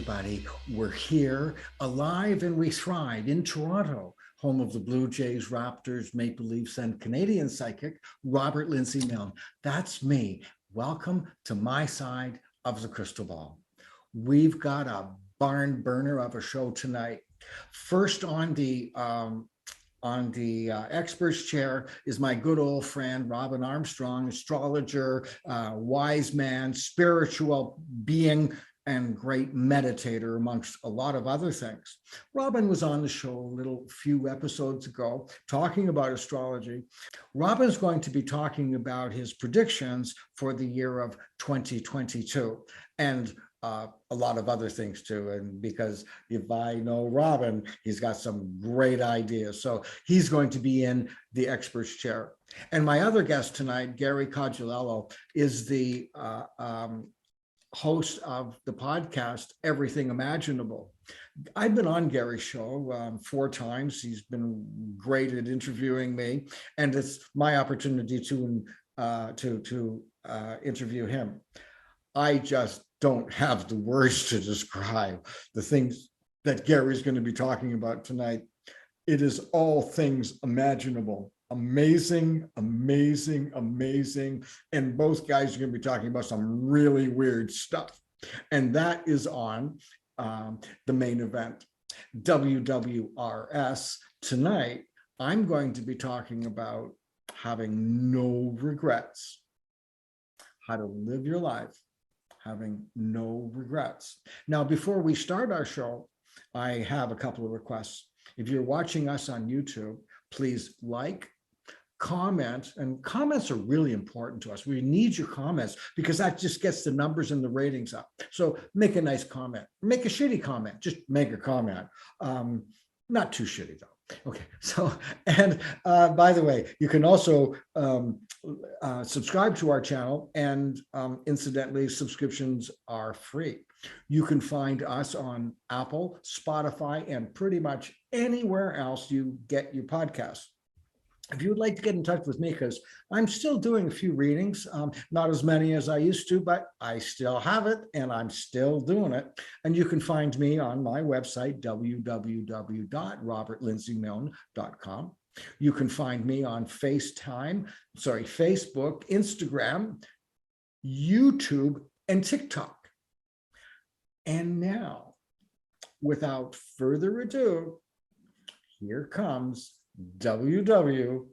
everybody. We're here, alive and we thrive in Toronto, home of the Blue Jays, Raptors, Maple Leafs, and Canadian psychic, Robert Lindsy Milne. That's me. Welcome to my side of the crystal ball. We've got a barn burner of a show tonight. First on the expert's chair is my good old friend, Robin Armstrong, astrologer, wise man, spiritual being, and great meditator, amongst a lot of other things. Robin was on the show a few episodes ago talking about astrology. Robin's going to be talking about his predictions for the year of 2022 and a lot of other things too. And because if I know Robin, he's got some great ideas. So he's going to be in the expert's chair. And my other guest tonight, Gary Cocciolillo, is the host of the podcast, Everything Imaginable. I've been on Gary's show 4 times. He's been great at interviewing me, and it's my opportunity to interview him. I just don't have the words to describe the things that Gary's going to be talking about tonight. It is all things imaginable. Amazing, amazing, amazing. And both guys are going to be talking about some really weird stuff. And that is on the main event, WWRS. Tonight, I'm going to be talking about having no regrets, how to live your life having no regrets. Now, before we start our show, I have a couple of requests. If you're watching us on YouTube, please like, comment, and comments are really important to us. We need your comments because that just gets the numbers and the ratings up. So make a nice comment, make a shitty comment, just make a comment. Not too shitty though. Okay, so, and by the way, you can also subscribe to our channel, and incidentally, subscriptions are free. You can find us on Apple, Spotify, and pretty much anywhere else you get your podcasts. If you would like to get in touch with me, because I'm still doing a few readings, not as many as I used to, but I still have it and I'm still doing it. And you can find me on my website, www.robertlindsymilne.com. You can find me on Facebook, Instagram, YouTube, and TikTok. And now, without further ado, here comes WWRS.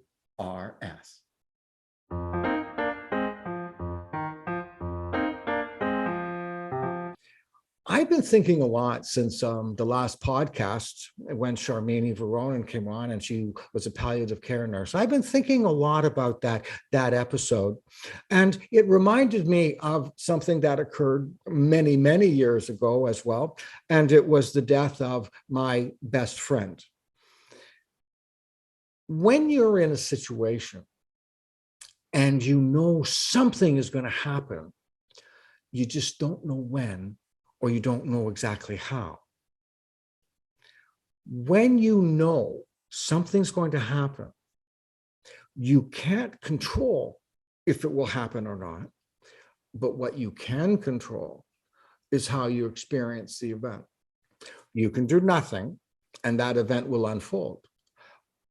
I've been thinking a lot since the last podcast when Charmaine Veronin came on, and she was a palliative care nurse. I've been thinking a lot about that episode, and it reminded me of something that occurred many, many years ago as well, and it was the death of my best friend. When you're in a situation and you know something is going to happen, you just don't know when, or you don't know exactly how. When you know something's going to happen, you can't control if it will happen or not, but what you can control is how you experience the event. You can do nothing, and that event will unfold.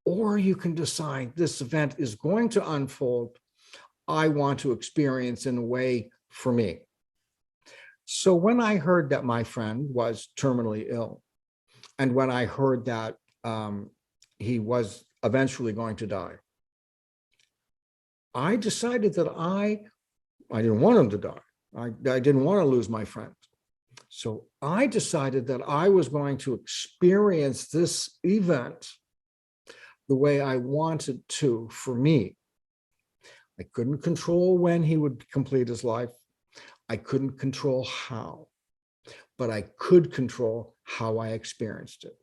Or you can decide this event is going to unfold. I want to experience in a way for me. So when I heard that my friend was terminally ill, and when I heard that he was eventually going to die, I decided that I didn't want him to die. I didn't want to lose my friend. So I decided that I was going to experience this event the way I wanted to for me. I couldn't control when he would complete his life. I couldn't control how, but I could control how I experienced it.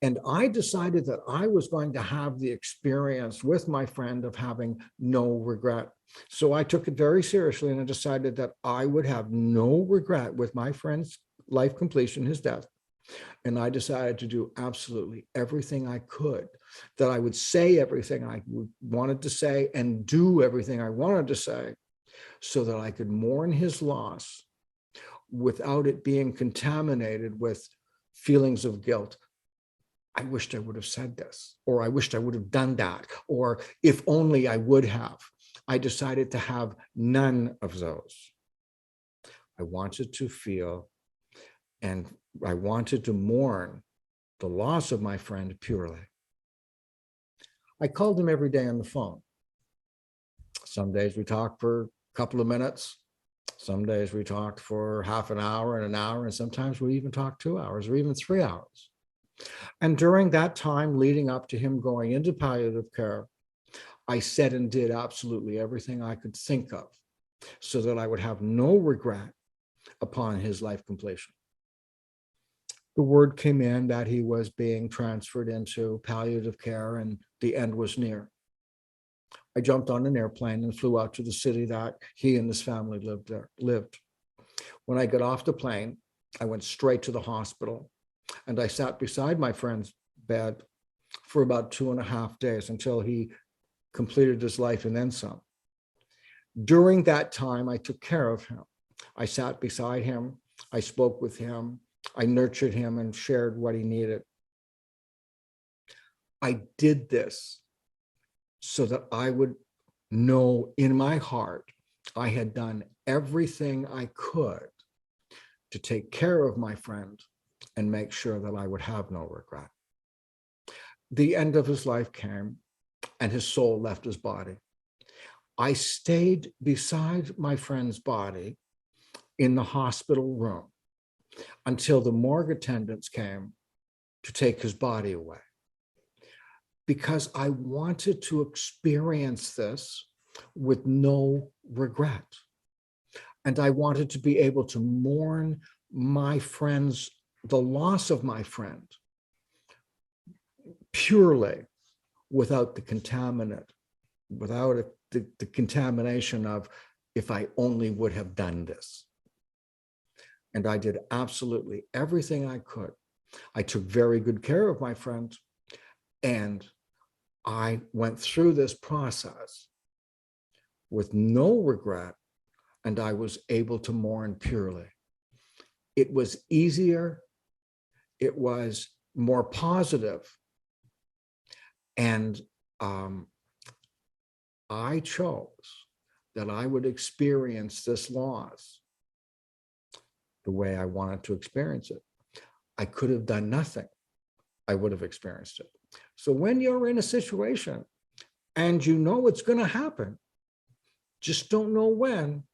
And I decided that I was going to have the experience with my friend of having no regret. So I took it very seriously, and I decided that I would have no regret with my friend's life completion, his death. And I decided to do absolutely everything I could, that I would say everything I wanted to say and do everything I wanted to say so that I could mourn his loss without it being contaminated with feelings of guilt. I wished I would have said this, or I wished I would have done that, or if only I would have. I decided to have none of those. I wanted to feel, and I wanted to mourn the loss of my friend purely. I called him every day on the phone. Some days we talked for a couple of minutes. Some days we talked for half an hour, and sometimes we even talked 2 hours or even 3 hours. And during that time leading up to him going into palliative care, I said and did absolutely everything I could think of so that I would have no regret upon his life completion. The word came in that he was being transferred into palliative care and the end was near. I jumped on an airplane and flew out to the city that he and his family lived. When I got off the plane, I went straight to the hospital and I sat beside my friend's bed for about 2.5 days until he completed his life and then some. During that time, I took care of him. I sat beside him. I spoke with him. I nurtured him and shared what he needed. I did this so that I would know in my heart I had done everything I could to take care of my friend and make sure that I would have no regret. The end of his life came and his soul left his body. I stayed beside my friend's body in the hospital room until the morgue attendants came to take his body away, because I wanted to experience this with no regret. And I wanted to be able to mourn the loss of my friend purely without the contaminant, without the contamination of if I only would have done this. And I did absolutely everything I could. I took very good care of my friend, and I went through this process with no regret, and I was able to mourn purely. It was easier, it was more positive, and I chose that I would experience this loss the way I wanted to experience it. I could have done nothing. I would have experienced it. So when you're in a situation and you know it's going to happen, just don't know when,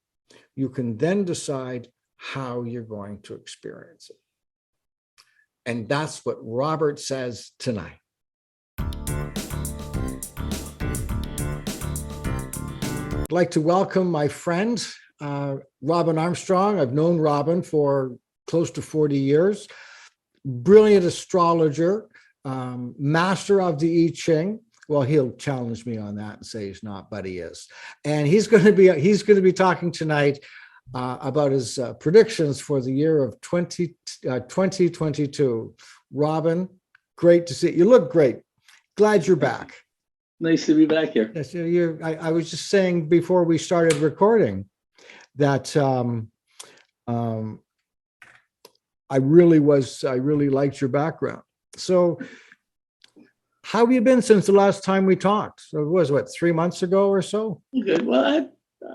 you can then decide how you're going to experience it. And that's what Robert says tonight. I'd like to welcome my friend, Robin Armstrong. I've known Robin for close to 40 years. Brilliant astrologer, master of the I Ching. Well, he'll challenge me on that and say he's not, but he is. And he's going to be talking tonight about his predictions for the year of 2022. Robin, great to see you. You look great. Glad you're back. Nice to be back here. Yes, I was just saying before we started recording that I really liked your background. So how have you been since the last time we talked? So it was 3 months ago or so? Good. Well,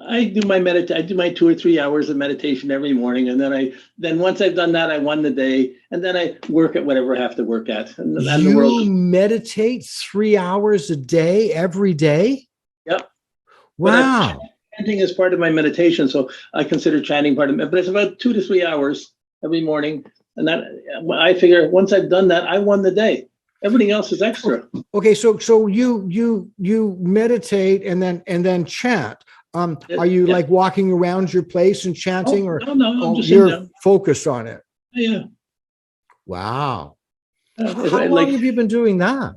I do my 2 or 3 hours of meditation every morning, and then once I've done that, I won the day, and then I work at whatever I have to work at. And the world. Meditate 3 hours a day every day? Yep. Wow. Chanting is part of my meditation, so I consider chanting part of it. But it's about 2 to 3 hours every morning, and that I figure once I've done that, I won the day. Everything else is extra. Okay, so you meditate and then chant. Are you like walking around your place and chanting, or no, I'm just you're focused on it? Yeah. Wow. How long have you been doing that?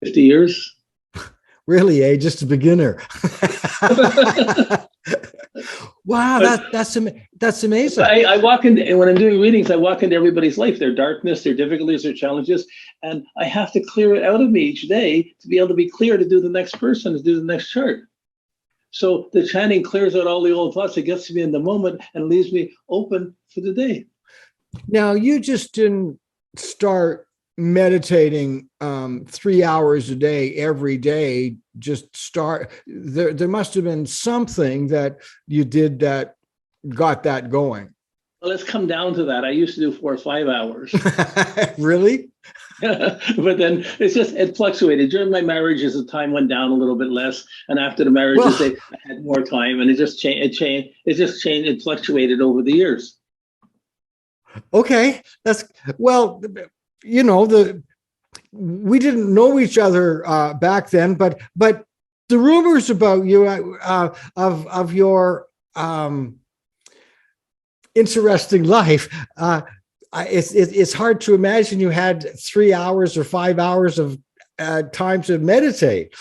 50 years. Really, just a beginner. Wow, that's amazing. I walk into, when I'm doing readings, I walk into everybody's life, their darkness, their difficulties, their challenges, and I have to clear it out of me each day to be able to be clear to do the next person, to do the next chart. So the chanting clears out all the old thoughts. It gets me in the moment and leaves me open for the day. Now, you just didn't start meditating 3 hours a day every day. Just start there must have been something that you did that got that going. Well, let's come down to that. I used to do 4 or 5 hours. Really? But then it fluctuated. During my marriages, the time went down a little bit less, and after the marriages, I had more time, and it just changed. It fluctuated over the years. Okay, that's well, we didn't know each other back then, but the rumors about you of your interesting life, it's hard to imagine you had 3 hours or 5 hours of time to meditate.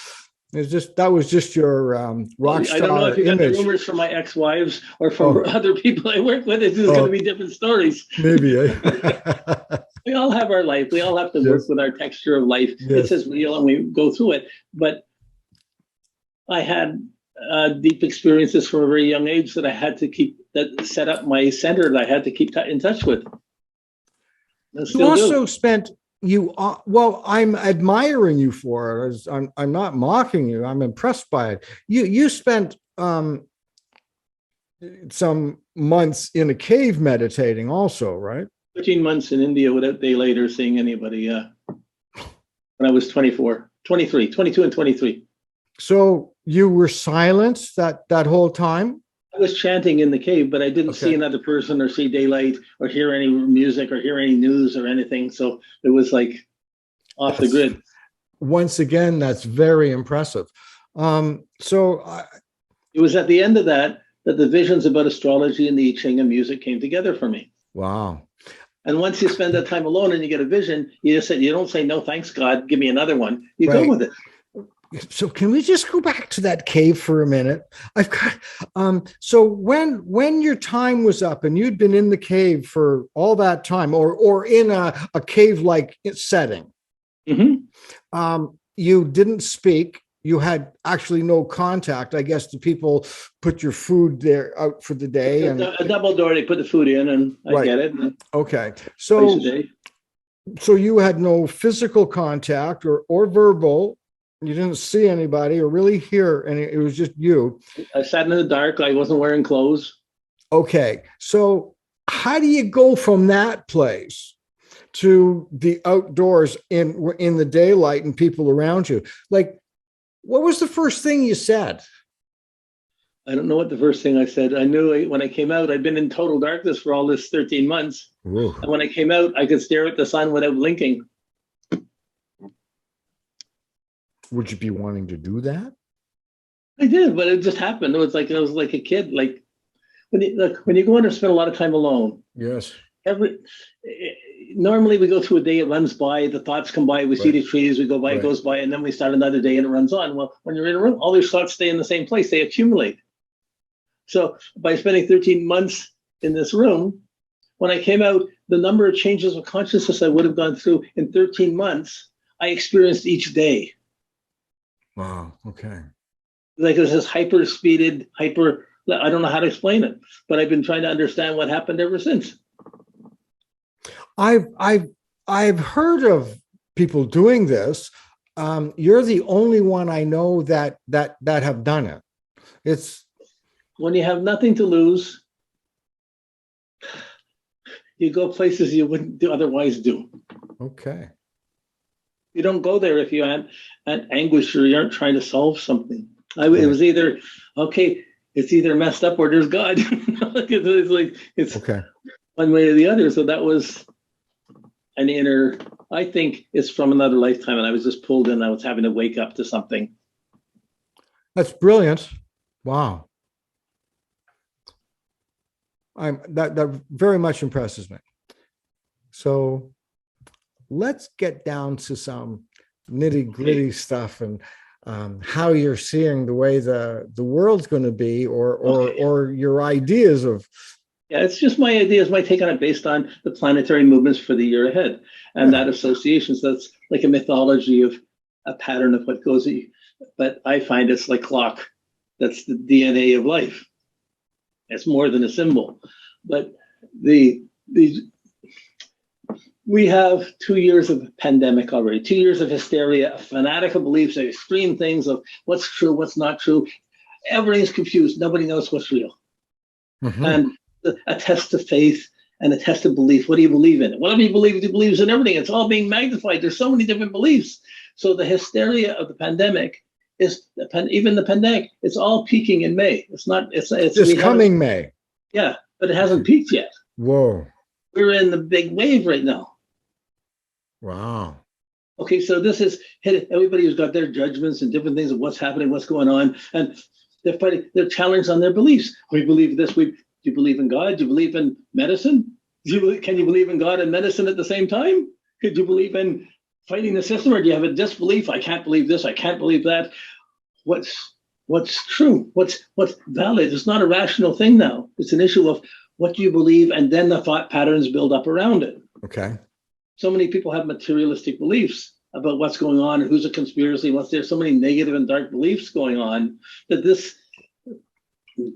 That was just your rock star image. I don't know if you got the rumors from my ex-wives or from other people I work with. It's going to be different stories. Maybe. We all have our life. We all have to work with our texture of life. Yes. It's as real, and we go through it. But I had deep experiences from a very young age that I had to set up my center that I had to keep in touch with. You also spent. I'm admiring you for it. I'm not mocking you. I'm impressed by it. You spent some months in a cave meditating also, right? 13 months in India without daylight or seeing anybody. Yeah. When I was 22 and 23. So you were silent that whole time? I was chanting in the cave, but I didn't see another person or see daylight or hear any music or hear any news or anything. So it was like off the grid. Once again, that's very impressive. It was at the end of that the visions about astrology and the I Ching and music came together for me. Wow. And once you spend that time alone and you get a vision, you don't say, no, thanks, God, give me another one. You go with it. So can we just go back to that cave for a minute? I've got so when your time was up and you'd been in the cave for all that time, or in a cave-like setting, you didn't speak. You had actually no contact. I guess the people put your food there out for the day, and a double door. They put the food in, and I get it. Okay, so you had no physical contact or verbal. You didn't see anybody or really hear any. It was just you. I sat in the dark. I wasn't wearing clothes. Okay. So how do you go from that place to the outdoors in the daylight and people around you? Like, what was the first thing you said? I don't know what the first thing I said. I knew when I came out, I'd been in total darkness for all this 13 months. Ooh. And when I came out, I could stare at the sun without blinking. Would you be wanting to do that? I did, but it just happened. It was like I was like a kid. Like when you go in and spend a lot of time alone. Yes. Normally we go through a day, it runs by, the thoughts come by, we see the trees, we go by, it goes by, and then we start another day and it runs on. Well, when you're in a room, all these thoughts stay in the same place, they accumulate. So by spending 13 months in this room, when I came out, the number of changes of consciousness I would have gone through in 13 months, I experienced each day. Wow. Okay. Like it was this I don't know how to explain it, but I've been trying to understand what happened ever since. I've heard of people doing this. You're the only one I know that have done it. It's when you have nothing to lose, you go places you wouldn't otherwise do. Okay. You don't go there if you aren't anguish or you aren't trying to solve something. It was either, it's either messed up or there's God. It's okay. One way or the other. So that was an inner, I think it's from another lifetime, and I was just pulled in. I was having to wake up to something. That's brilliant. Wow. That very much impresses me. So let's get down to some nitty-gritty stuff and how you're seeing the way the world's going to be, or your ideas of. Yeah, it's just my ideas, my take on it based on the planetary movements for the year ahead and that association. So that's like a mythology of a pattern of what goes. But I find it's like clock. That's the DNA of life. It's more than a symbol. But we have 2 years of pandemic already, 2 years of hysteria, fanatical beliefs, extreme things of what's true, what's not true. Everything's confused. Nobody knows what's real. Mm-hmm. And a test of faith and a test of belief. What do you believe in? Whatever you believe in everything. It's all being magnified. There's so many different beliefs. So the hysteria of the pandemic is, even the pandemic, it's all peaking in May. It's not, it's this coming May. Yeah, but it hasn't peaked yet. Whoa. We're in the big wave right now. Wow. Okay, so this is everybody who's got their judgments and different things of what's happening, what's going on, and they're fighting. They're challenged on their beliefs. We believe this. Do you believe in God? Do you believe in medicine? Can you believe in God and medicine at the same time? Could you believe in fighting the system, or do you have a disbelief? I can't believe this. I can't believe that. What's true? What's valid? It's not a rational thing now. It's an issue of what do you believe, and then the thought patterns build up around it. Okay. So many people have materialistic beliefs about what's going on, who's a conspiracy, there's so many negative and dark beliefs going on, that this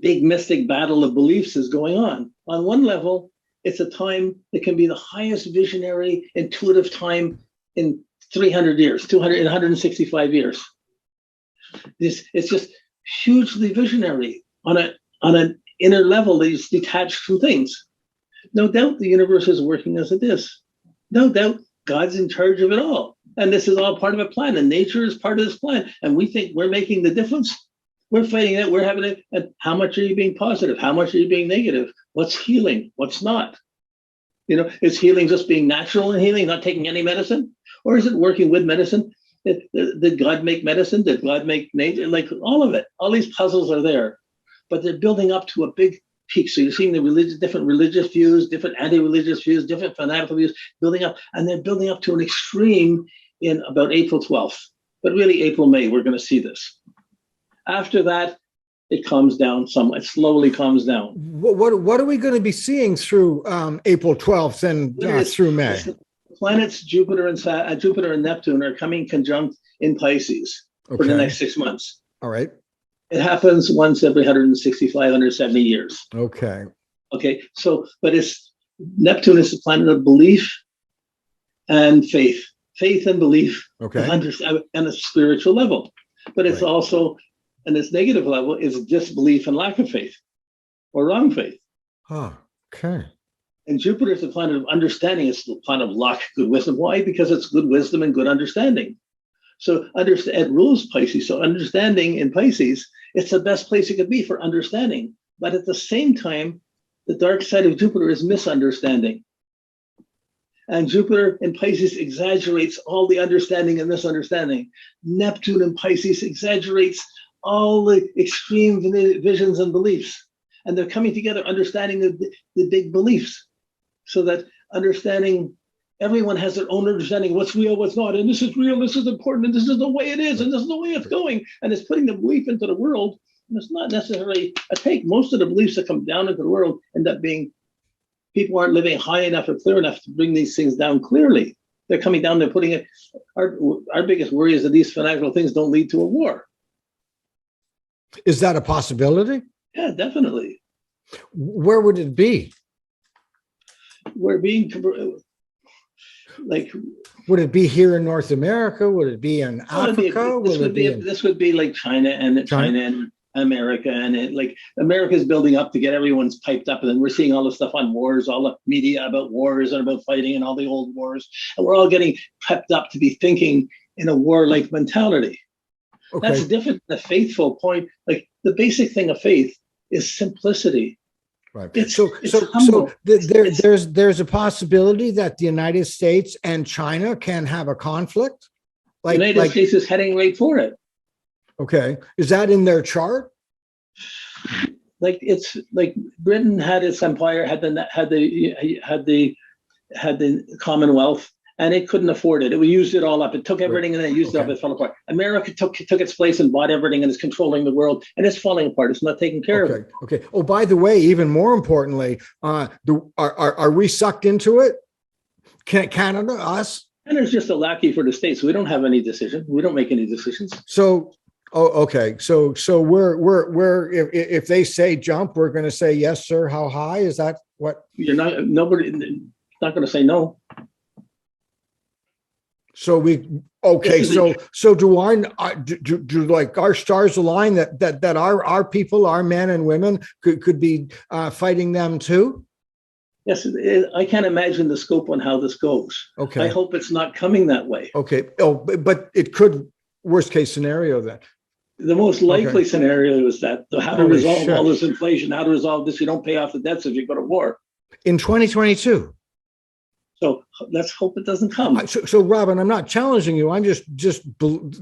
big mystic battle of beliefs is going on. On one level, it's a time that can be the highest visionary, intuitive time in 300 years, 165 years. It's just hugely visionary on an inner level that is detached from things. No doubt the universe is working as it is. No doubt God's in charge of it all. And this is all part of a plan. And nature is part of this plan. And we think we're making the difference. We're fighting it. We're having it. And how much are you being positive? How much are you being negative? What's healing? What's not? Is healing just being natural and healing, not taking any medicine? Or is it working with medicine? Did God make medicine? Did God make nature? Like all of it. All these puzzles are there. But they're building up to a big peak. So you're seeing the different religious views, different anti-religious views, different fanatical views building up, and they're building up to an extreme in about April 12th. But really April, May, we're going to see this. After that, it calms down somewhat. It slowly calms down. What are we going to be seeing through April 12th and through May? The planets Jupiter and Neptune are coming conjunct in Pisces for the next 6 months. All right. It happens once every 165, 170 years. Okay. Okay. So, but Neptune is the planet of belief and faith and belief, okay, and a spiritual level. But it's also, and its negative level is disbelief and lack of faith or wrong faith. Oh, okay. And Jupiter is the planet of understanding. It's the planet of luck, good wisdom. Why? Because it's good wisdom and good understanding. So it rules Pisces. So understanding in Pisces, it's the best place it could be for understanding. But at the same time, the dark side of Jupiter is misunderstanding. And Jupiter in Pisces exaggerates all the understanding and misunderstanding. Neptune in Pisces exaggerates all the extreme visions and beliefs. And they're coming together, understanding the big beliefs. So that understanding, everyone has their own understanding of what's real, what's not. And this is real, this is important, and this is the way it is, and this is the way it's going. And it's putting the belief into the world. And it's not necessarily a take. Most of the beliefs that come down into the world end up being, people aren't living high enough or clear enough to bring these things down clearly. They're coming down, they're putting it. Our biggest worry is that these fanatical things don't lead to a war. Is that a possibility? Yeah, definitely. Where would it be? We're being like. Would it be here in North America? Would it be in Africa? This would be like China and America, and like America's building up to get everyone's piped up, and then we're seeing all the stuff on wars, all the media about wars and about fighting and all the old wars, and we're all getting prepped up to be thinking in a war-like mentality. Okay. That's different than the faithful point. Like the basic thing of faith is simplicity. Right. There's a possibility that the United States and China can have a conflict. The United States is heading right for it. Okay. Is that in their chart? Like it's like Britain had its empire, had the Commonwealth, and it couldn't afford it. It used it all up. It took everything and then used it up. It fell apart. America took its place and bought everything and is controlling the world, and it's falling apart. It's not taking care of it. Okay. Oh, by the way, even more importantly, are we sucked into it? Canada, us? And there's just a lackey for the states. We don't have any decision. We don't make any decisions. So Oh, okay. So we're if they say jump, we're going to say yes, sir. How high is that? What? You're not, nobody, not going to say no. So okay. So do like our stars align that our people, our men and women could be fighting them too? Yes, I can't imagine the scope on how this goes. Okay. I hope it's not coming that way. Okay. Oh, but it could, worst case scenario then. The most likely scenario is that how to resolve all this inflation, how to resolve this. You don't pay off the debts if you go to war. In 2022. So let's hope it doesn't come. So Robin, I'm not challenging you. I'm just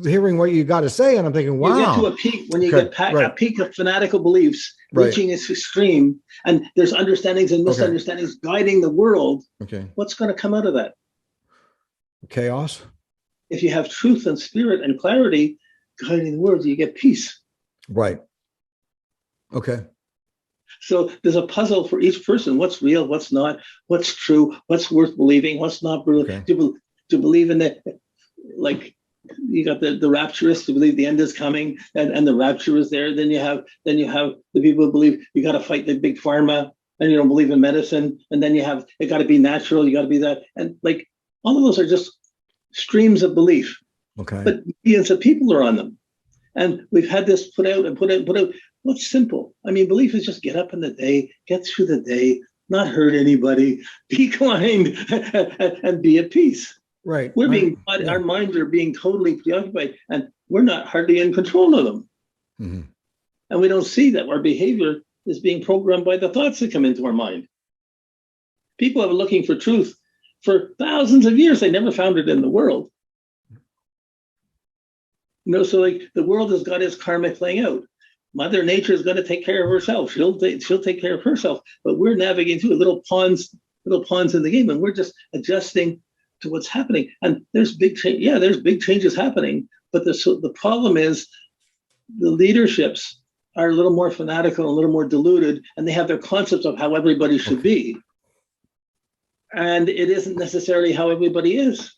hearing what you got to say, and I'm thinking, wow. You get to a peak when you get a peak of fanatical beliefs, reaching its extreme, and there's understandings and misunderstandings guiding the world. Okay. What's going to come out of that? Chaos. If you have truth and spirit and clarity guiding the world, you get peace. Right. Okay. So there's a puzzle for each person. What's real? What's not? What's true? What's worth believing? What's not? To believe in that, like you got the rapturists to believe the end is coming, and the rapture is there. Then you have the people who believe you got to fight the big pharma, and you don't believe in medicine. And then you have it got to be natural. You got to be that, and like all of those are just streams of belief. Okay. But millions of people are on them, and we've had this put out. What's simple? I mean, belief is just get up in the day, get through the day, not hurt anybody, be kind, and be at peace. Right. Our minds are being totally preoccupied, and we're not hardly in control of them. Mm-hmm. And we don't see that our behavior is being programmed by the thoughts that come into our mind. People have been looking for truth for thousands of years. They never found it in the world. So like the world has got its karma playing out. Mother Nature is going to take care of herself. She'll take care of herself. But we're navigating through little pawns in the game, and we're just adjusting to what's happening. And there's big change. Yeah, there's big changes happening. But the problem is the leaderships are a little more fanatical, a little more diluted, and they have their concepts of how everybody should be. And it isn't necessarily how everybody is.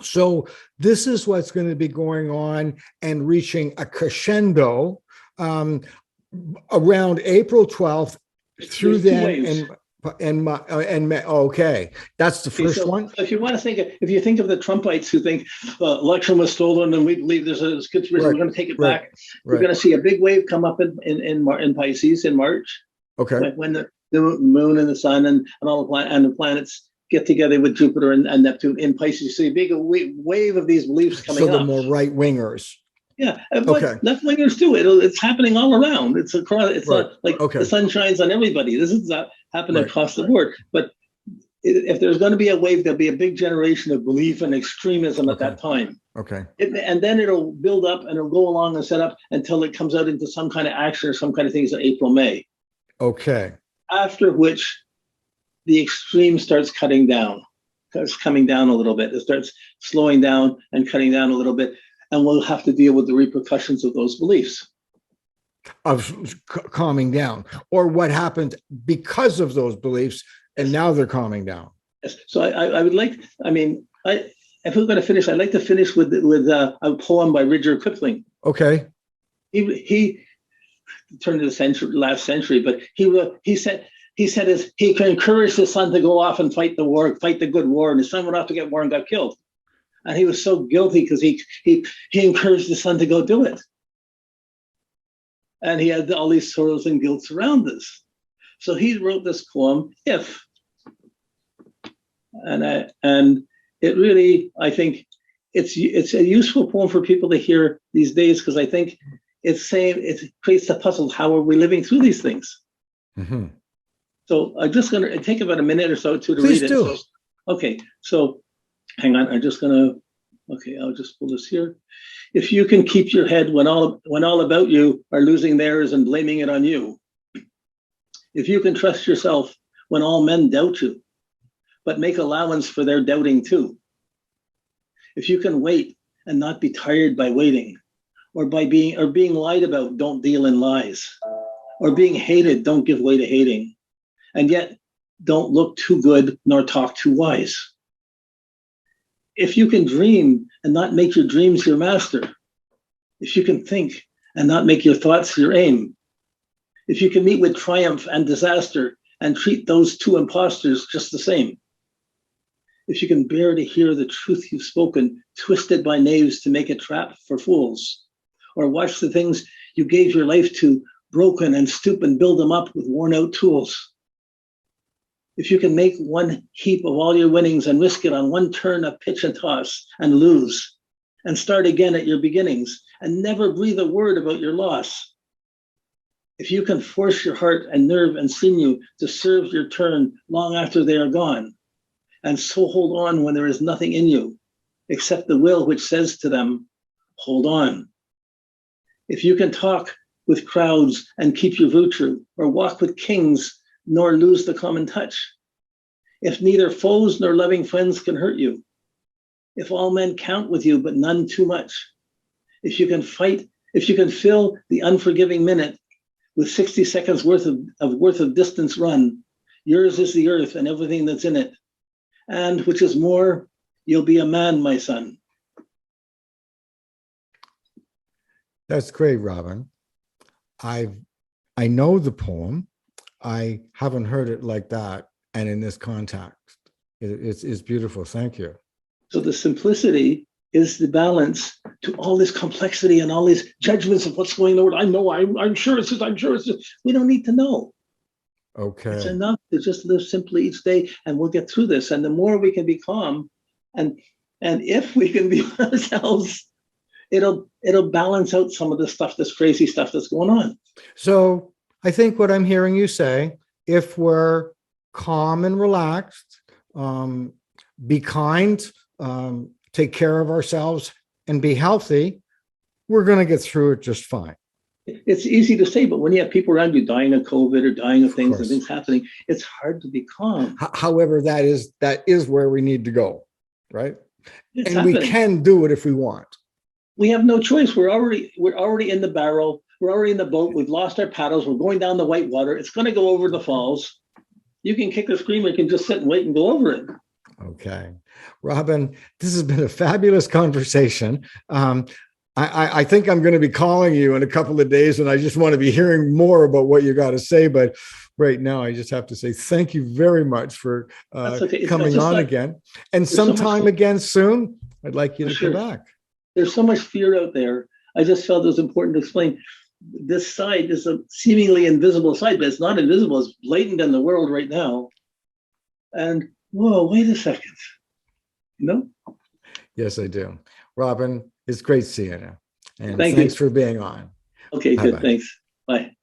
So this is what's going to be going on and reaching a crescendo around April 12th through then okay, that's the first one. If you want to if you think of the Trumpites who think the election was stolen and we believe there's a conspiracy, we're going to take it back. We're going to see a big wave come up in Pisces in March. Okay. When the moon and the sun and all the planets get together with Jupiter and Neptune in Pisces, you see a big wave of these beliefs coming up. So the more right wingers. Yeah, but left wingers too. It's happening all around. It's across. It's not like the sun shines on everybody. This is happening across the board. But if there's going to be a wave, there'll be a big generation of belief and extremism at that time. Okay. And then it'll build up and it'll go along and set up until it comes out into some kind of action or some kind of things in April, May. Okay. After which, the extreme starts cutting down. Starts coming down a little bit. It starts slowing down and cutting down a little bit. And we'll have to deal with the repercussions of those beliefs. Of calming down, or what happened because of those beliefs, and now they're calming down. Yes. So I would like, if we're going to finish, I'd like to finish with a poem by Rudyard Kipling. Okay. He turned to the last century, but he said he encouraged his son to go off and fight the good war, and his son went off to get war and got killed. And he was so guilty because he encouraged his son to go do it. And he had all these sorrows and guilt around this. So he wrote this poem, If. And it really, I think it's a useful poem for people to hear these days, because I think it creates the puzzle. How are we living through these things? Mm-hmm. So I'm just going to take about a minute or so to Please read it. Do. Okay, so hang on. I'll just pull this here. If you can keep your head when all about you are losing theirs and blaming it on you. If you can trust yourself when all men doubt you, but make allowance for their doubting too. If you can wait and not be tired by waiting, or being lied about, don't deal in lies, or being hated, don't give way to hating, and yet don't look too good nor talk too wise. If you can dream and not make your dreams your master, if you can think and not make your thoughts your aim, if you can meet with triumph and disaster and treat those two impostors just the same, if you can bear to hear the truth you've spoken, twisted by knaves to make a trap for fools, or watch the things you gave your life to broken and stoop and build them up with worn out tools. If you can make one heap of all your winnings and risk it on one turn of pitch and toss and lose, and start again at your beginnings and never breathe a word about your loss. If you can force your heart and nerve and sinew to serve your turn long after they are gone, and so hold on when there is nothing in you except the will which says to them, hold on. If you can talk with crowds and keep your virtue, or walk with kings nor lose the common touch, if neither foes nor loving friends can hurt you, if all men count with you but none too much, if you can fight, if you can fill the unforgiving minute with 60 seconds worth of distance run, yours is the earth and everything that's in it. And which is more, you'll be a man, my son. That's great, Robin. I know the poem. I haven't heard it like that and in this context. It's beautiful. Thank you. So the simplicity is the balance to all this complexity and all these judgments of what's going on. I know, I'm sure it's just, I'm sure it's just. We don't need to know. Okay. It's enough to just live simply each day, and we'll get through this. And the more we can be calm, and if we can be ourselves, it'll balance out some of the stuff, this crazy stuff that's going on. So I think what I'm hearing you say, if we're calm and relaxed, be kind, take care of ourselves, and be healthy, we're going to get through it just fine. It's easy to say, but when you have people around you dying of COVID or dying of things and things happening, it's hard to be calm. However, that is where we need to go, right? It's and happening. We can do it if we want. We have no choice. We're already in the barrel. We're already in the boat. We've lost our paddles. We're going down the white water. It's going to go over the falls. You can kick or scream, or you can just sit and wait and go over it. Okay. Robin, this has been a fabulous conversation. I think I'm going to be calling you in a couple of days, and I just want to be hearing more about what you got to say. But right now, I just have to say thank you very much for coming on again. And sometime again soon, I'd like you to come back. There's so much fear out there. I just felt it was important to explain. This side is a seemingly invisible side, but it's not invisible. It's blatant in the world right now. And whoa, wait a second. You know? Yes, I do. Robin, it's great seeing you. And thanks you for being on. Okay, Bye-bye. Good. Thanks. Bye.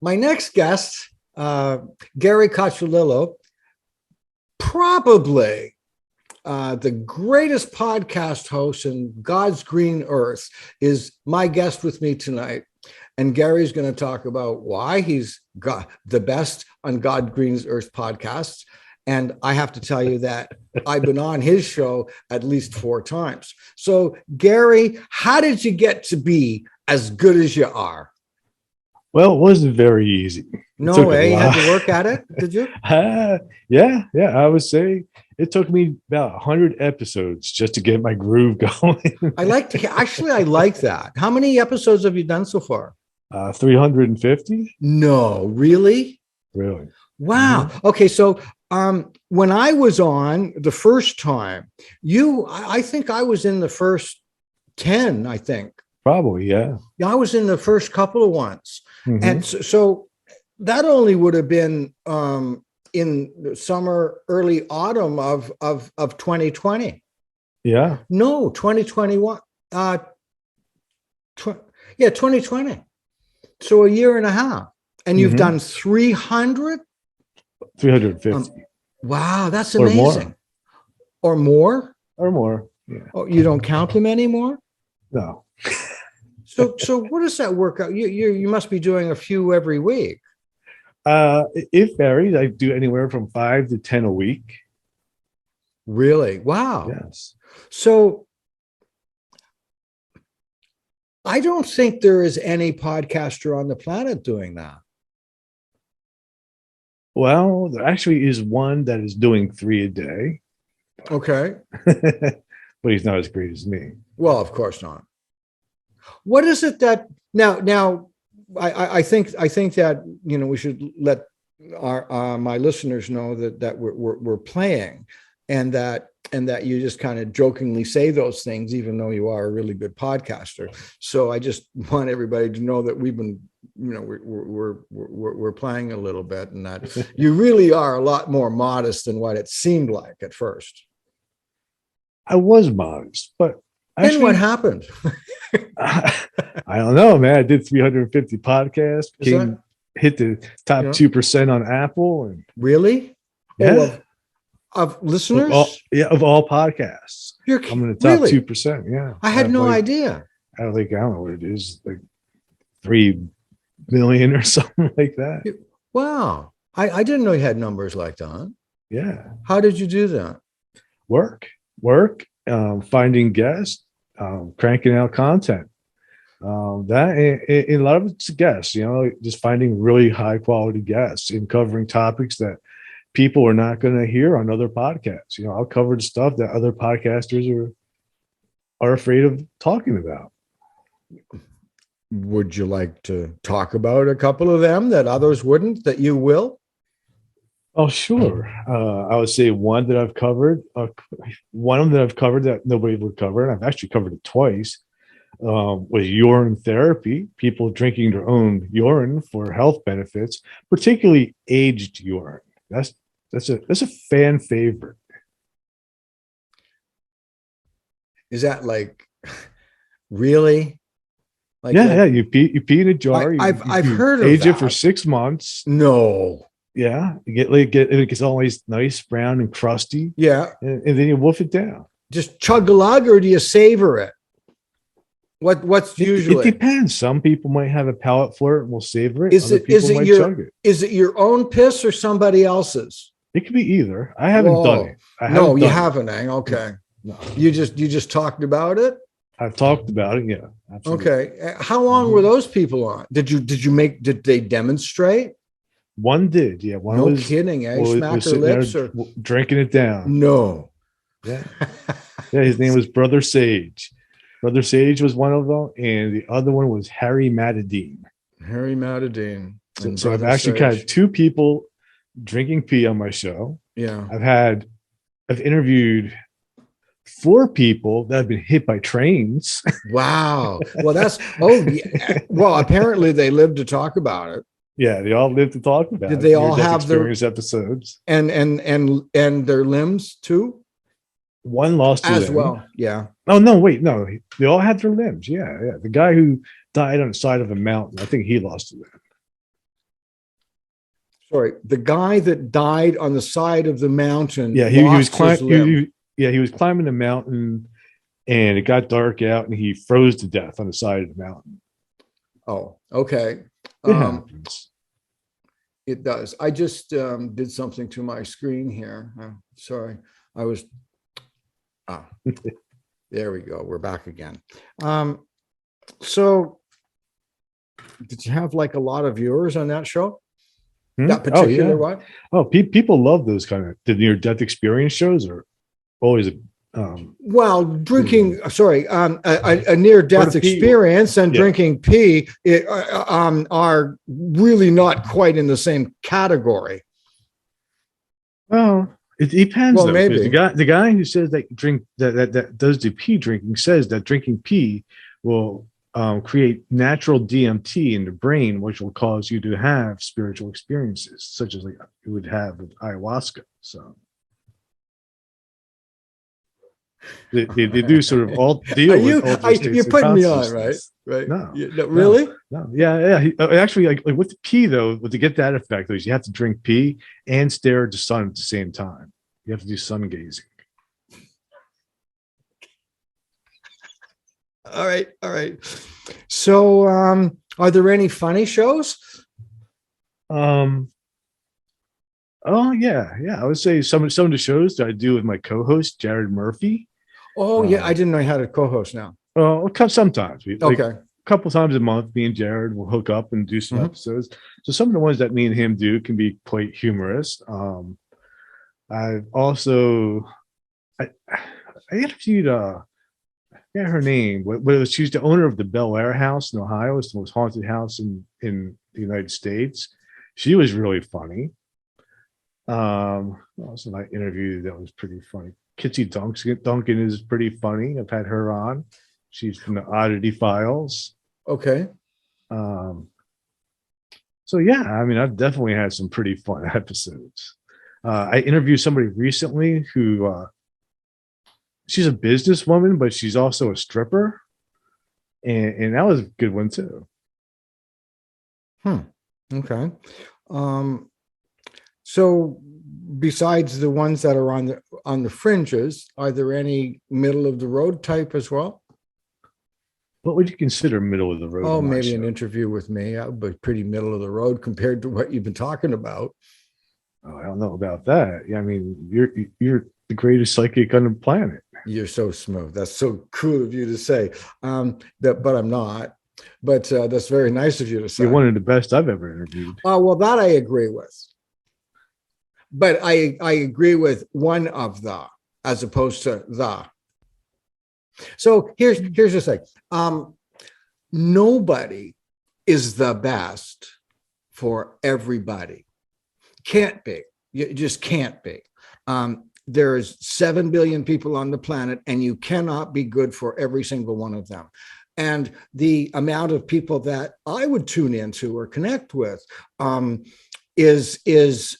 My next guest, Gary Cocciolillo, probably the greatest podcast host in God's green earth, is my guest with me tonight. And Gary's going to talk about why he's got the best on God Green's Earth podcasts. And I have to tell you that I've been on his show at least 4 times. So, Gary, how did you get to be as good as you are? Well, it wasn't very easy. No way. You had to work at it, did you? Yeah. I would say it took me about 100 episodes just to get my groove going. I like that. How many episodes have you done so far? 350. No, really? Really? Wow. Mm-hmm. Okay. So when I was on the first time, I think I was in the first 10, I think. Probably, yeah. Yeah, I was in the first couple of ones. Mm-hmm. And so that only would have been in the summer, early autumn of 2020. Yeah. No, 2021. 2020. So a year and a half. And you've done 300? 350. Wow, that's amazing. Or more? Or more. Yeah. Oh, you don't count them anymore? No. So what does that work out? You must be doing a few every week. It varies. I do anywhere from 5 to 10 a week. Really? Wow. Yes. So I don't think there is any podcaster on the planet doing that. Well, there actually is one that is doing 3 a day. Okay. But he's not as great as me. Well, of course not. What is it that now? I think that we should let our my listeners know that we're playing, and that you just kind of jokingly say those things, even though you are a really good podcaster. So I just want everybody to know that we've been, we're playing a little bit, and that you really are a lot more modest than what it seemed like at first. I was modest, but Then what happened? I don't know, man. I did 350 podcasts, hit the top 2% on Apple, and really, of listeners, of all podcasts. I'm in the top 2%. Yeah, I had no idea. I don't know what it is, like 3 million or something like that. Wow, I didn't know you had numbers like that. Yeah. How did you do that? Work, finding guests, cranking out content. That a lot of it's guests, just finding really high quality guests and covering topics that people are not going to hear on other podcasts. I'll cover the stuff that other podcasters are afraid of talking about. Would you like to talk about a couple of them that others wouldn't, that you will? Oh, sure. I would say one that I've covered, one of them that I've covered that nobody would cover, and I've actually covered it twice, was urine therapy, people drinking their own urine for health benefits, particularly aged urine. That's a fan favorite. Is that like really? Like yeah. You pee in a jar. I've heard of age that. It for 6 months. No. Yeah, it gets always nice, brown and crusty. Yeah, and then you wolf it down. Just chug a lug, or do you savor it? What's usually? It depends. Some people might have a palate for it and will savor it. Is it your own piss or somebody else's? It could be either. I haven't done it. No, you haven't. Okay. No. You just talked about it. I've talked about it. Yeah. Absolutely. Okay. How long were those people on? Did they demonstrate? One did. Yeah. One no was kidding. Smack her lips or drinking it down. No. Yeah. Yeah. His name was Brother Sage. Brother Sage was one of them, and the other one was Harry Matadine. Harry Matadine. So I've actually had 2 people drinking pee on my show. Yeah. I've interviewed 4 people that have been hit by trains. Wow. Well, well, apparently they lived to talk about it. Yeah, they all lived to talk about it. Did they all have experience episodes? And their limbs too? One lost a limb. Well. Yeah. Oh no, wait, no. They all had their limbs. Yeah. The guy who died on the side of a mountain, I think he lost a limb. Sorry, the guy that died on the side of the mountain. Yeah, he was climbing. He was climbing the mountain, and it got dark out, and he froze to death on the side of the mountain. Oh, okay. It does. I just did something to my screen here. Sorry, I was. There we go. We're back again. So, did you have like a lot of viewers on that show? That particular one? Oh, people love those kind of the near-death experience shows. Are always well, drinking. Sorry, a near-death experience and drinking pee are really not quite in the same category. Well, it depends. Well, though, maybe the guy who says that that does the pee drinking says that drinking pee will create natural DMT in the brain, which will cause you to have spiritual experiences, such as like you would have with ayahuasca. So they do sort of all deal with. You're putting me on, right? Right? No, really? No. Yeah. Actually, like with the pee though, to get that effect, you have to drink pee and stare at the sun at the same time. You have to do sun gazing. All right. So, are there any funny shows? Oh yeah. I would say some of the shows that I do with my co-host Jared Murphy. Oh yeah, I didn't know you had a co-host now. Sometimes. Okay. A couple times a month, me and Jared will hook up and do some episodes. So some of the ones that me and him do can be quite humorous. I've also I interviewed I forget her name, but she's the owner of the Bel Air house in Ohio. It's the most haunted house in the United States. She was really funny. What else have I interviewed that was pretty funny? Kitsy Duncan is pretty funny. I've had her on. She's from the Oddity Files. Okay. So yeah, I mean, I've definitely had some pretty fun episodes. I interviewed somebody recently who she's a businesswoman, but she's also a stripper, and that was a good one too. Okay. So besides the ones that are on the fringes, are there any middle of the road type as well? What would you consider middle of the road? Oh, maybe an interview with me, but pretty middle of the road compared to what you've been talking about. Oh, I don't know about that. Yeah, I mean, you're the greatest psychic on the planet. You're so smooth. That's so cool of you to say. But I'm not. But that's very nice of you to say. You're one of the best I've ever interviewed. Oh, well, that I agree with. But I agree with one of the, as opposed to the. So here's the thing. Nobody is the best for everybody. Can't be. You just can't be. There's 7 billion people on the planet, and you cannot be good for every single one of them. And the amount of people that I would tune into or connect with is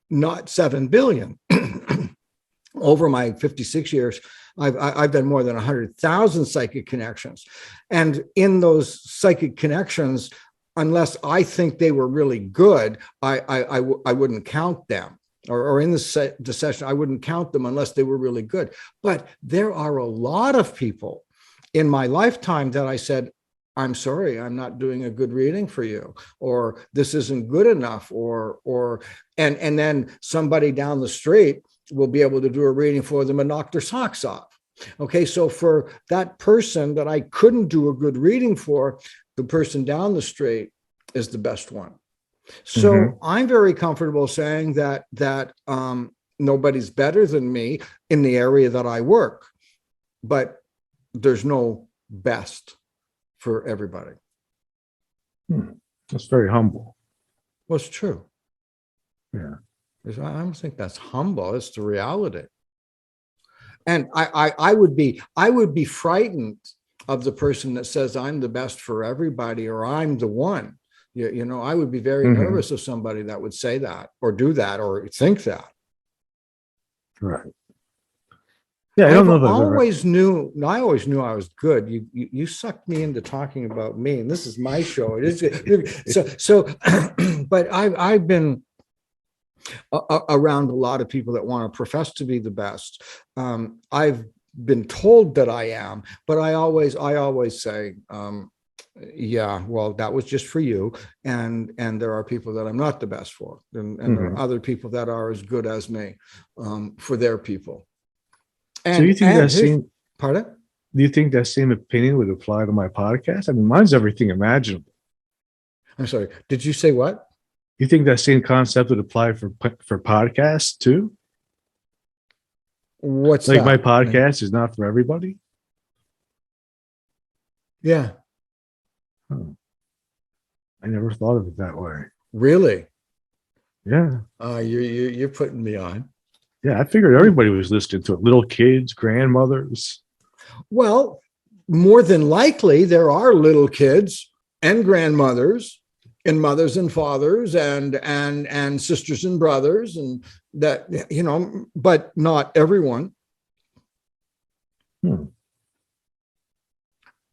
not 7 billion. Over my 56 years, I've done more than 100,000 psychic connections. And in those psychic connections, unless I think they were really good, I wouldn't count them. Or in the session, I wouldn't count them unless they were really good. But there are a lot of people in my lifetime that I said, I'm sorry, I'm not doing a good reading for you, or this isn't good enough, and then somebody down the street will be able to do a reading for them and knock their socks off. Okay, so for that person that I couldn't do a good reading for, the person down the street is the best one. So I'm very comfortable saying that nobody's better than me in the area that I work, but there's no best for everybody. That's very humble. Well, it's true. Yeah. I don't think that's humble. It's the reality. And I would be frightened of the person that says I'm the best for everybody, or I'm the one. You know, I would be very nervous of somebody that would say that or do that or think that. Right. Yeah, I always knew I was good. You sucked me into talking about me, and this is my show. It is so. But I've been around a lot of people that want to profess to be the best. I've been told that I am, but I always say, yeah, well, that was just for you, and there are people that I'm not the best for, and there are other people that are as good as me for their people. And, so you think that same? Pardon? Do you think that same opinion would apply to my podcast? I mean, mine's everything imaginable. I'm sorry. Did you say what? You think that same concept would apply for podcasts too? What's like that? My podcast is not for everybody? Yeah. Huh. I never thought of it that way. Really? Yeah. You're putting me on. Yeah, I figured everybody was listening to it. Little kids, grandmothers. Well, more than likely, there are little kids and grandmothers and mothers and fathers and sisters and brothers, and that, you know, but not everyone. There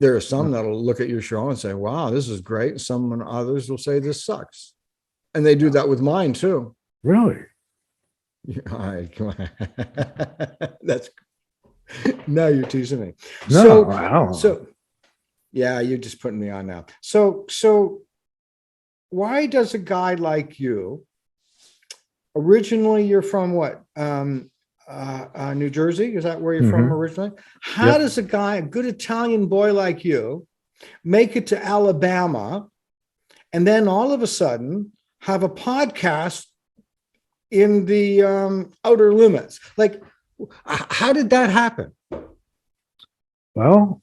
are some that'll look at your show and say, wow, this is great. Some others will say this sucks. And they do that with mine too. Really? Yeah, come on. That's now you're teasing me. No, so yeah, you're just putting me on now. So why does a guy like you, originally you're from what? New Jersey? Is that where you're from originally? How does a good Italian boy like you, make it to Alabama and then all of a sudden have a podcast in the outer limits. Like, how did that happen? Well,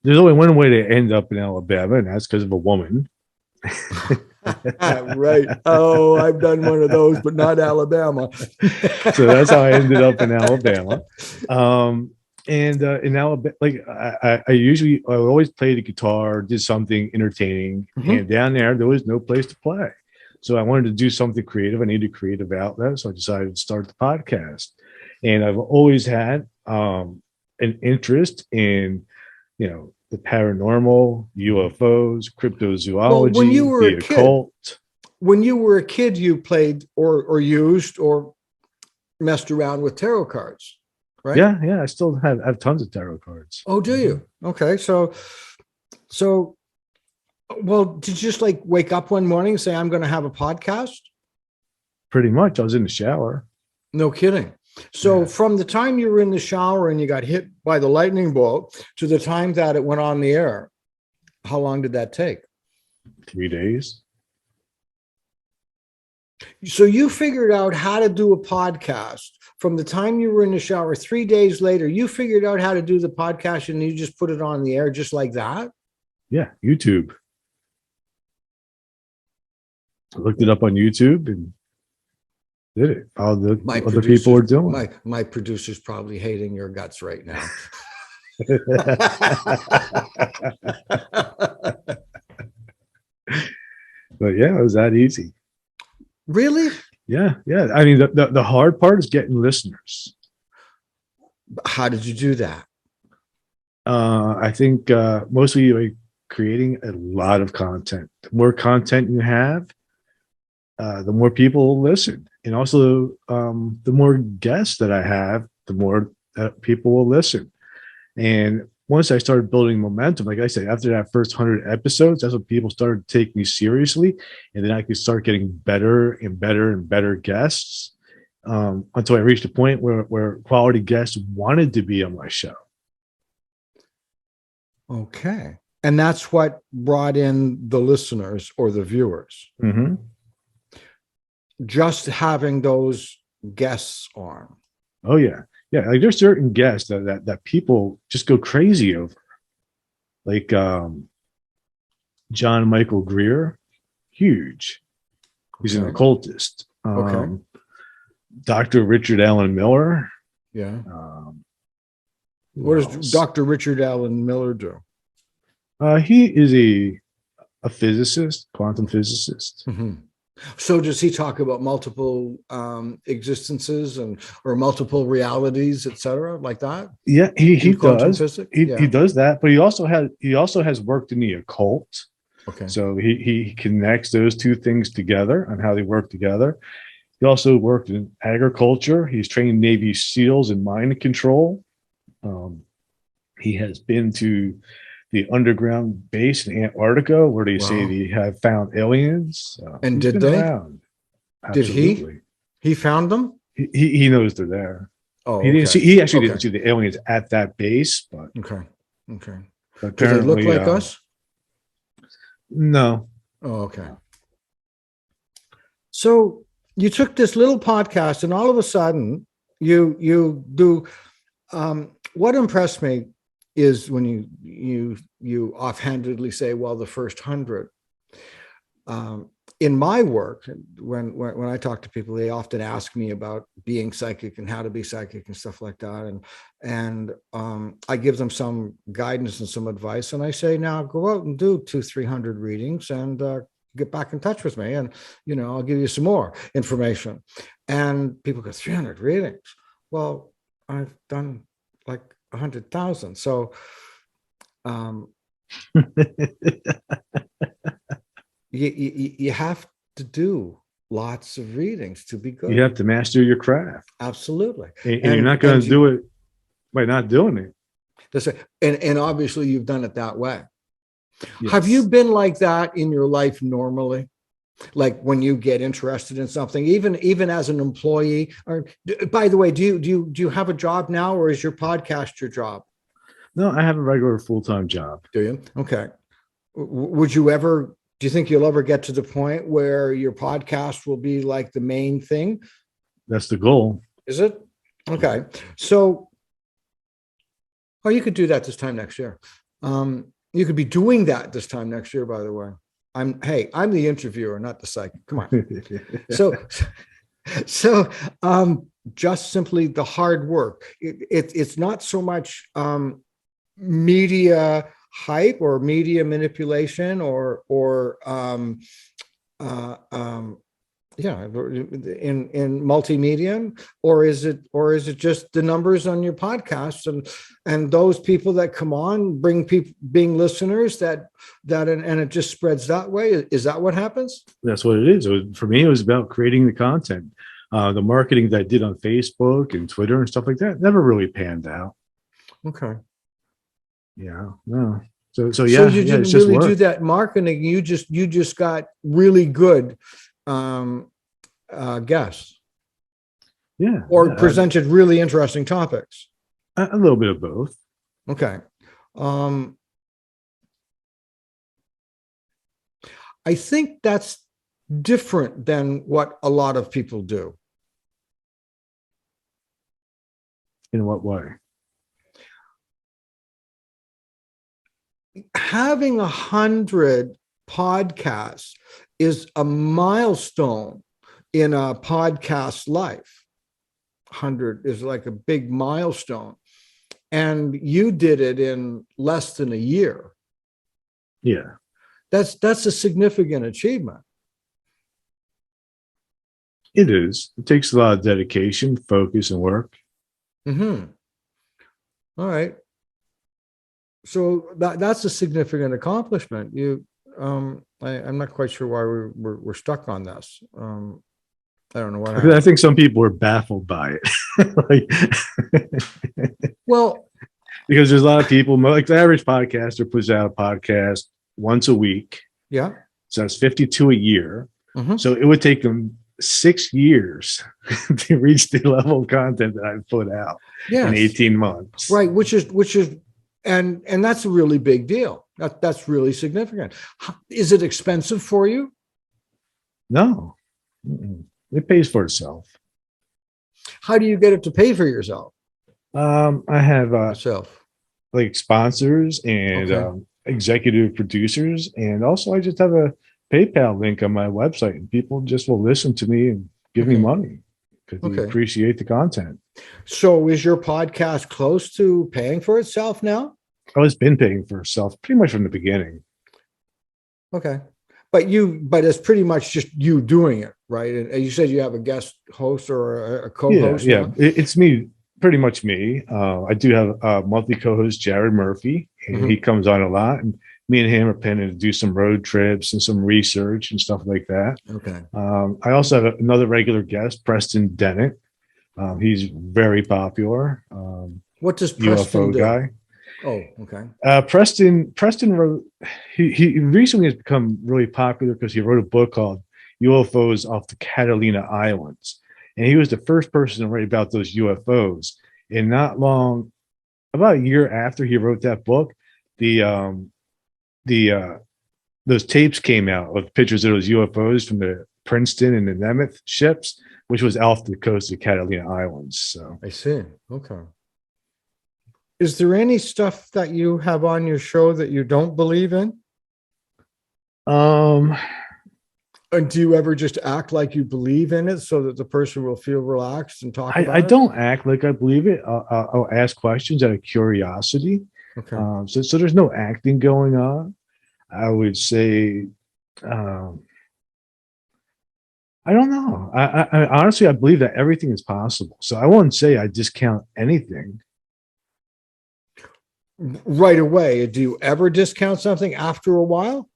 there's only one way to end up in Alabama, and that's because of a woman. Right. Oh, I've done one of those, but not Alabama. So that's how I ended up in Alabama. And in Alabama, like I always played the guitar, did something entertaining, and down there was no place to play. So I wanted to do something creative. I needed a creative outlet, so I decided to start the podcast. And I've always had an interest in, the paranormal, UFOs, cryptozoology, Well, when you were the occult. When you were a kid, you played or used or messed around with tarot cards, right? Yeah. I still have tons of tarot cards. Oh, do you? Okay. So, well, did you just like wake up one morning and say, I'm going to have a podcast? Pretty much. I was in the shower. No kidding. So from the time you were in the shower and you got hit by the lightning bolt to the time that it went on the air, how long did that take? 3 days. So you figured out how to do a podcast from the time you were in the shower. 3 days later, you figured out how to do the podcast and you just put it on the air just like that? Yeah, YouTube. I looked it up on YouTube and did it. All the other people were doing. My producer's probably hating your guts right now. But yeah, it was that easy. Really? Yeah. I mean, the hard part is getting listeners. How did you do that? I think mostly like creating a lot of content. The more content you have, the more people will listen. And also, the more guests that I have, the more people will listen. And once I started building momentum, like I said, after that first 100 episodes, that's when people started taking me seriously. And then I could start getting better and better and better guests until I reached a point where quality guests wanted to be on my show. Okay. And that's what brought in the listeners or the viewers. Mm-hmm. Just having those guests on. Oh yeah. Like there's certain guests that people just go crazy over. Like John Michael Greer, huge. He's an occultist. Okay. Dr. Richard Allen Miller. Yeah. What does Dr. Richard Allen Miller do? He is a physicist, quantum physicist. Mm-hmm. So does he talk about multiple existences or multiple realities, et cetera, like that? Yeah, he does. He does that, but he also has worked in the occult. Okay. So he connects those two things together and how they work together. He also worked in agriculture. He's trained Navy SEALs in mind control. He has been to the underground base in Antarctica where they say they have found aliens. And did they? Did he found them? He knows they're there. Oh, he didn't see. He actually didn't see the aliens at that base, but okay. But do they look like us? No. Oh, okay. So you took this little podcast, and all of a sudden, you do. What impressed me is when you offhandedly say, well, the first 100. In my work, when I talk to people, they often ask me about being psychic and how to be psychic and stuff like that. And I give them some guidance and some advice. And I say, now go out and do 200-300 readings and get back in touch with me. And, I'll give you some more information. And people go, 300 readings. Well, I've done like 100,000. So, you have to do lots of readings to be good. You have to master your craft. Absolutely. And you're not going to do it by not doing it. That's right. And obviously you've done it that way. Yes. Have you been like that in your life normally? Like when you get interested in something, even as an employee, or by the way, do you have a job now, or is your podcast your job? No, I have a regular full-time job. Do you? Okay. Do you think you'll ever get to the point where your podcast will be like the main thing? That's the goal. Is it? Okay. So, oh, you could do that this time next year. You could be doing that this time next year, by the way. I'm the interviewer, not the psychic. Come on. So, just simply the hard work. It's not so much media hype or media manipulation or in multimedia, or is it just the numbers on your podcasts and those people that come on bring people being listeners that and it just spreads that way? Is that what happens? That's what it is. For me, it was about creating the content. The marketing that I did on Facebook and Twitter and stuff like that never really panned out. Okay. Yeah. No. So So yeah, you yeah, didn't it's just really do work. that marketing. You just got really good guests Yeah. or Yeah, presented really interesting topics. a little bit of both. Okay. I think that's different than what a lot of people do. In what way? Having 100 podcasts is a milestone in a podcast life. 100 is like a big milestone. And you did it in less than a year. Yeah. That's a significant achievement. It is. It takes a lot of dedication, focus, and work. Mm-hmm. All right. So that's a significant accomplishment. I'm not quite sure why we're stuck on this. I don't know what happened. I think some people are baffled by it. Well, because there's a lot of people, like the average podcaster puts out a podcast once a week. yeah. So that's 52 a year. Mm-hmm. So it would take them 6 years to reach the level of content that I've put out in 18 months. Right. Which is, and that's a really big deal. That's really significant. Is it expensive for you? No, it pays for itself. How do you get it to pay for yourself? I have Yourself. like sponsors and executive producers, and also I just have a PayPal link on my website, and people just will listen to me and give me money because they appreciate the content. So is your podcast close to paying for itself now? Oh, it's been paying for itself pretty much from the beginning. Okay. But it's pretty much just you doing it, right? And you said you have a guest host or a co-host. Yeah. It's me, pretty much me. I do have a monthly co-host, Jared Murphy, and he comes on a lot. And me and him are planning to do some road trips and some research and stuff like that. Okay. I also have another regular guest, Preston Dennett. He's very popular. What does Preston UFO do? guy. Oh, okay. Preston wrote. He recently has become really popular because he wrote a book called UFOs off the Catalina Islands, and he was the first person to write about those UFOs. And not long, about a year after he wrote that book, those tapes came out of pictures of those UFOs from the Princeton and the Nemeth ships, which was off the coast of Catalina Islands. So I see. Okay. Is there any stuff that you have on your show that you don't believe in? Um, And do you ever just act like you believe in it so that the person will feel relaxed and talk about I it? don't act like I believe it. I'll ask questions out of curiosity. Okay. So there's no acting going on. I would say, I don't know. I honestly, I believe that everything is possible. So I won't say I discount anything. Right away. Do you ever discount something after a while?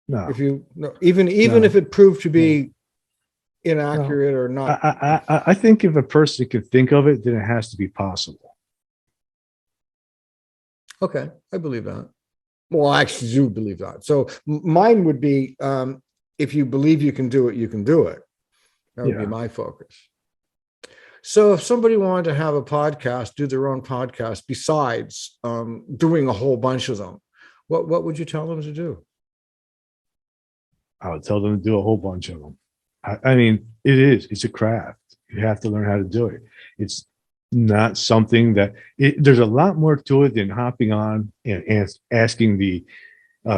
No. If you even if it proved to be inaccurate or not. I think if a person can think of it, then it has to be possible. Okay, I believe that. Well, I actually do believe that. So mine would be if you believe you can do it, you can do it. That would be my focus. So if somebody wanted to have a podcast, do their own podcast, besides doing a whole bunch of them, what would you tell them to do? I would tell them to do a whole bunch of them. I mean, it's a craft. You have to learn how to do it. It's not something that there's a lot more to it than hopping on and asking the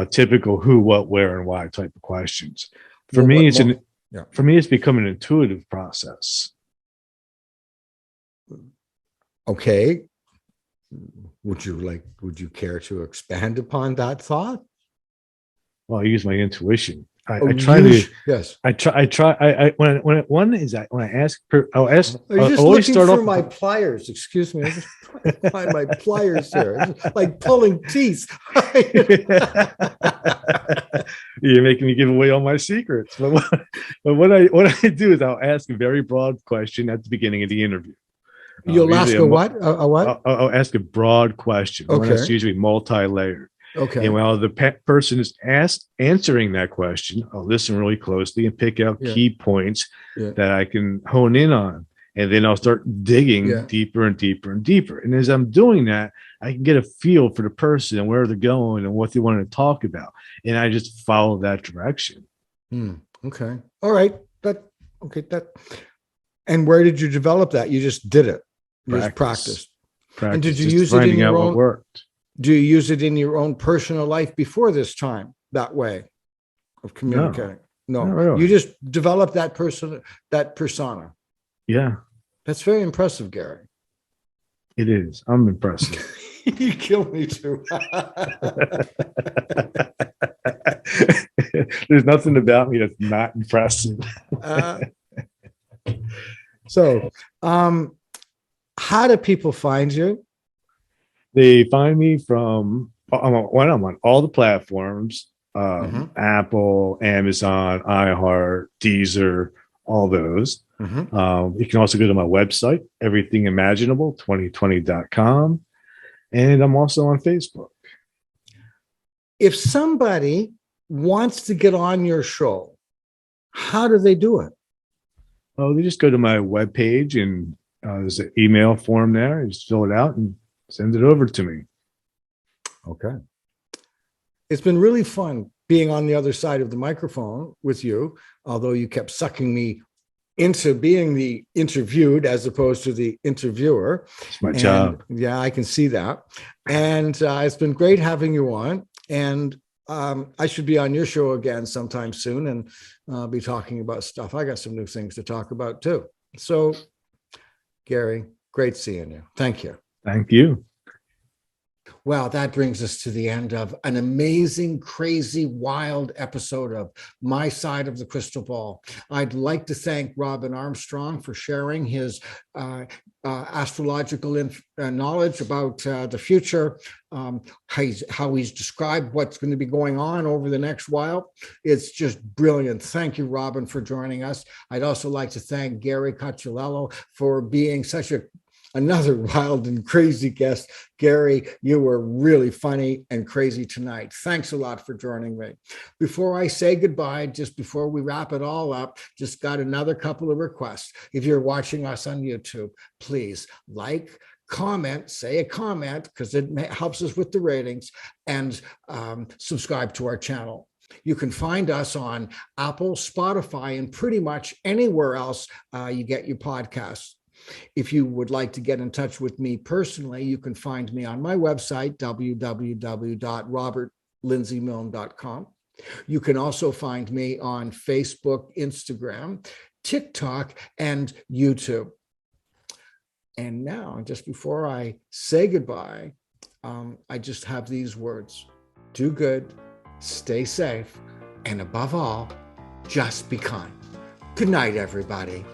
typical who, what, where, and why type of questions. For me, it's become an intuitive process. Okay. Would you care to expand upon that thought? Well, I use my intuition. I Oh, try to. Yes. I try. When I ask. I'll ask. Are you I'll just always looking start for off. my pliers? Excuse me. I'm just trying to find my pliers here. It's like pulling teeth. You're making me give away all my secrets. But what I do is I'll ask a very broad question at the beginning of the interview. You'll ask a what? A what? I'll ask a broad question. One that's Okay. usually multi-layered. Okay. And while the person is answering that question, I'll listen really closely and pick out key points that I can hone in on. And then I'll start digging deeper and deeper and deeper. And as I'm doing that, I can get a feel for the person and where they're going and what they want to talk about. And I just follow that direction. Okay. All right. And where did you develop that? You just did it. You just practiced. And did you use it in your own? What worked. Do you use it in your own personal life before this time that way of communicating? No. Really. You just developed that persona. Yeah. That's very impressive, Gary. It is. I'm impressive. You kill me too. There's nothing about me that's not impressive. So, how do people find you? They find me from I'm on all the platforms, Apple, Amazon, iHeart, Deezer, all those. You can also go to my website, everythingimaginable2020.com. And I'm also on Facebook. If somebody wants to get on your show, how do they do it? Oh, they just go to my webpage and there's an email form there. You just fill it out and send it over to me. Okay. It's been really fun being on the other side of the microphone with you, although you kept sucking me into being the interviewed as opposed to the interviewer. It's my job. Yeah, I can see that. And it's been great having you on. And I should be on your show again sometime soon and be talking about stuff. I got some new things to talk about too. So, Gary, great seeing you. Thank you. Thank you. Well, that brings us to the end of an amazing, crazy, wild episode of My Side of the Crystal Ball. I'd like to thank Robin Armstrong for sharing his astrological knowledge about the future, how he's described what's going to be going on over the next while. It's just brilliant. Thank you, Robin, for joining us. I'd also like to thank Gary Cocciolillo for being another wild and crazy guest. Gary, you were really funny and crazy tonight. Thanks a lot for joining me. Before I say goodbye, just before we wrap it all up, just got another couple of requests. If you're watching us on YouTube, please like, comment, say a comment, because it helps us with the ratings, and subscribe to our channel. You can find us on Apple, Spotify, and pretty much anywhere else you get your podcasts. If you would like to get in touch with me personally, you can find me on my website, www.robertlindsymilne.com. You can also find me on Facebook, Instagram, TikTok, and YouTube. And now, just before I say goodbye, I just have these words. Do good, stay safe, and above all, just be kind. Good night, everybody.